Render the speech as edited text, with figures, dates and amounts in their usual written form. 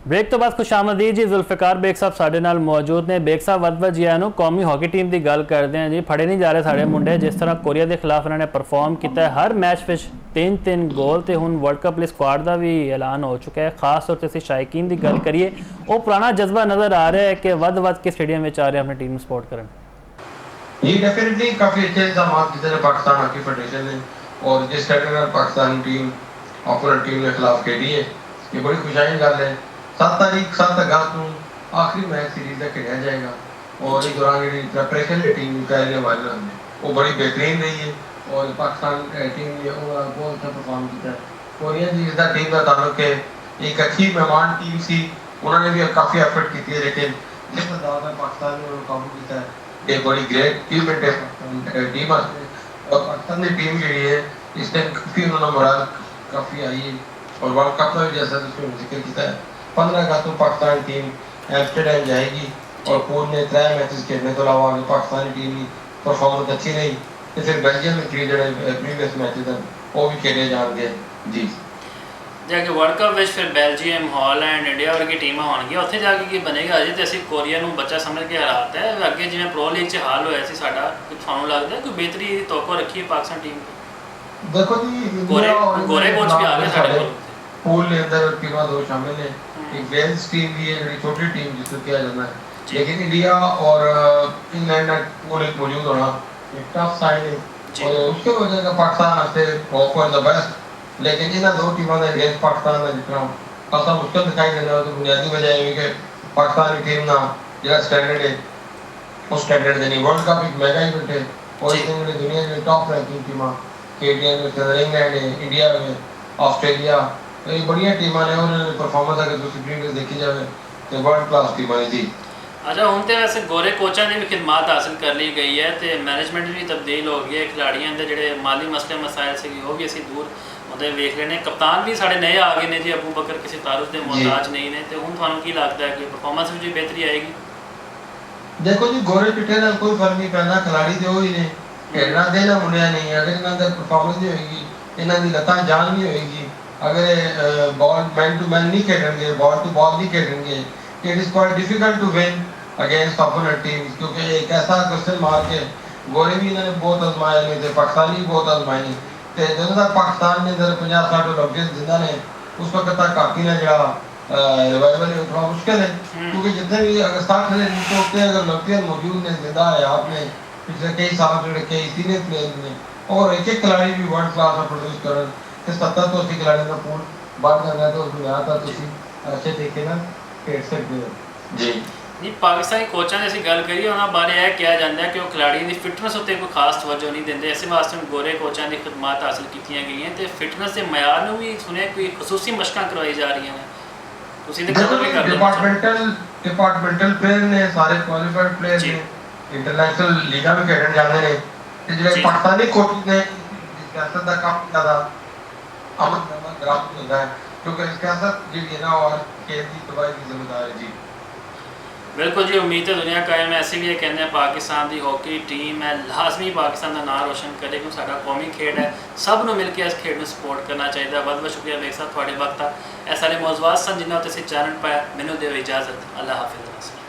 Break तो बाद खुशामदीद जी। Zulfikar bag साहब साडे नाल मौजूद ने। बेग साहब वध जी आया कौमी हॉकी टीम की गल करते हैं जी। फड़े नहीं जा रहे साढ़े मुंडे। जिस तरह कोरिया के खिलाफ इन्होंने परफॉर्म किया है, हर मैच में 3-3 गोल। तो हुण वर्ल्ड कप लिए स्क्वाड का भी ऐलान हो चुका है। खास तौर पर शायकीन की गल करिए, वो पुराना जज्बा नज़र आ रहा है कि वध के स्टेडियम में आ रहे हैं अपनी टीम सपोर्ट करन। ये डेफिनेटली काफ़ी अच्छे इंतजाम जितने पाकिस्तान हॉकी फेडरेशन ने और जिस तरह पाकिस्तानी टीम अपनी टीम के खिलाफ खेली है, ये बड़ी खुशाई गल है। 7 अगस्त को आखिरी मैच सीरीज का खेला जाएगा और इस दौरान जी प्रैपरेशन टीम कहने वाले वो बड़ी बेहतरीन रही है और पाकिस्तान टीम ने बहुत अच्छा परफॉर्म किया है। कोरिया जी जिसका टीम का ताल्लुक है, एक अच्छी मेहमान टीम सी, उन्होंने भी काफ़ी एफर्ट की है, लेकिन जिस अंदाज में पाकिस्तान ने उन्होंने काबू किया है, एक बड़ी ग्रेट अचीवमेंट है टीम और पाकिस्तान की टीम जी है इस टाइम काफ़ी उन्होंने मोरल काफ़ी आई है और वर्ल्ड कप में भी जैसा उसमें जिक्र किया है 15 अगस्त को पाकिस्तान टीम एम्स्टरडैम जाएगी और पूल ने 3 मैचेस खेलने के अलावा पाकिस्तानी टीम की परफॉर्मेंस अच्छी नहीं तो फिर बेल्जियम में जो प्रीवियस मैचेस हैं वो भी खेले जाएंगे जी। जाके वर्ल्ड कप में फिर बेल्जियम, हॉलैंड, इंडिया वर्गी टीम होगी, उत्थे जाके की बनेगा। अजे तो असं कोरिया को बच्चा समझ के हराता है। अगे जिवें प्रो लीग च हाल होया सी साडा, थानू लगदा है कोई बेहतरी तवक्को रखी है पाकिस्तान टीम को? देखो जी, गोरे कोच भी आ गए साडे कोल। पूल के अंदर टीमां 2 शामिल हैं। एक वेल्स टीम भी है जो छोटी टीम जिसको किया जाता है, लेकिन इंडिया और इंग्लैंड पूल एक मौजूद होना एक टफ साइड है और उसके वजह से पाकिस्तान वास्ते होप फॉर द बेस्ट। लेकिन इन 2 टीमों के अगेंस्ट पाकिस्तान का जितना खासा मुश्किल दिखाई देना है तो बुनियादी वजह है कि पाकिस्तान की टीम का जो स्टैंडर्ड है उस स्टैंडर्ड से नहीं। वर्ल्ड कप एक मेगा इवेंट है और इसमें दुनिया की टॉप रैंकिंग टीमां इंग्लैंड है, इंडिया है, ऑस्ट्रेलिया, तो ये बढ़िया टीमां ने और परफॉर्मेंस अगर दूसरी टीम देखी जाए तो वर्ल्ड क्लास टीमां है जी। अच्छा, हूँ तो वैसे गोरे कोचा ने भी खिदमात हासिल कर ली गई है तो मैनेजमेंट भी तब्दील हो गई है। खिलाड़ियों के जोड़े माली मसले मसाइल से वो भी असी दूर होते वेख लेने। कप्तान भी साढ़े नए आ गए हैं जी, अबू बकर किसी तारुफ के मोहताज नहीं ने। तो हूँ थानू की लगता है कि परफॉर्मेंस में बेहतरी आएगी? देखो जी, गोरे चिट्टे का कोई फर्क नहीं पैना, खिलाड़ी तो ही ने खेलना देना मुंडिया नहीं। अगर इन्होंने परफॉर्मेंस नहीं होगी, इन्होंने लत्तां जान नहीं होगी, अगर बॉल मैन टू मैन नहीं खेलेंगे, बॉल टू बॉल नहीं खेलेंगे, it is quite difficult to win against opponent teams. क्योंकि एक ऐसा क्वेश्चन मार के गोरे भी इन्होंने बहुत आजमाया नहीं थे, पाकिस्तानी बहुत आजमाई तो ਜਦੋਂ तक पाकिस्तान के अंदर 50-60 ओलंपियन जिंदा ने उस वक्त तक काफी ना जो रिवाइवल थोड़ा मुश्किल है क्योंकि जितने भी अगर 60 ने होते अगर ओलंपियन मौजूद ने जिंदा है आपने पिछले कई साल जो कई सीनियर प्लेयर ने और एक खिलाड़ी भी वर्ल्ड क्लास में प्रोड्यूस कर 70 तो 80 खिलाड़ियों का पूल बढ़ जाता है तो उसमें आता अच्छे तरीके ना खेल सकते हो जी। नहीं, पाकिस्तानी कोचा ने असीं गल करिए उन्होंने बारे यह कहा जाता है कि वह खिलाड़ियों की फिटनेस उत्ते कोई खास तवज्जो नहीं देंगे। इस वास्ते गोरे कोचा की खिदमात हासिल की गई हैं तो फिटनेस के मयार में भी सुने कोई खसूसी मशकां करवाई जा रही हैं। डिपार्टमेंटल प्लेयर ने सारे क्वालिफाइड प्लेयर ने इंटरनेशनल लीगा में खेलने जाते हैं ते ਜਿਹੜੇ पाकिस्तानी कोच ने सियासत का काफी ज्यादा अमन ग्राफ होता है क्योंकि सियासत जी है ना और खेल की तबाही की जिम्मेदार है जी। बिल्कुल जी, उम्मीद है दुनिया कायम ऐसे भी कहते हैं पाकिस्तान की हॉकी टीम है लाजमी पाकिस्तान का नाम रोशन करे क्योंकि साਡਾ कौमी खेड है। सब ਨੂੰ मिल के इस खेड में सपोर्ट करना चाहिए। बहुत बहुत शुक्रिया बेग साहब थोड़े वक्त ऐ सारे मौजूद सन जिन्होंने चैनल पाया। मैनू दे इजाजत, अल्लाह हाफिज़।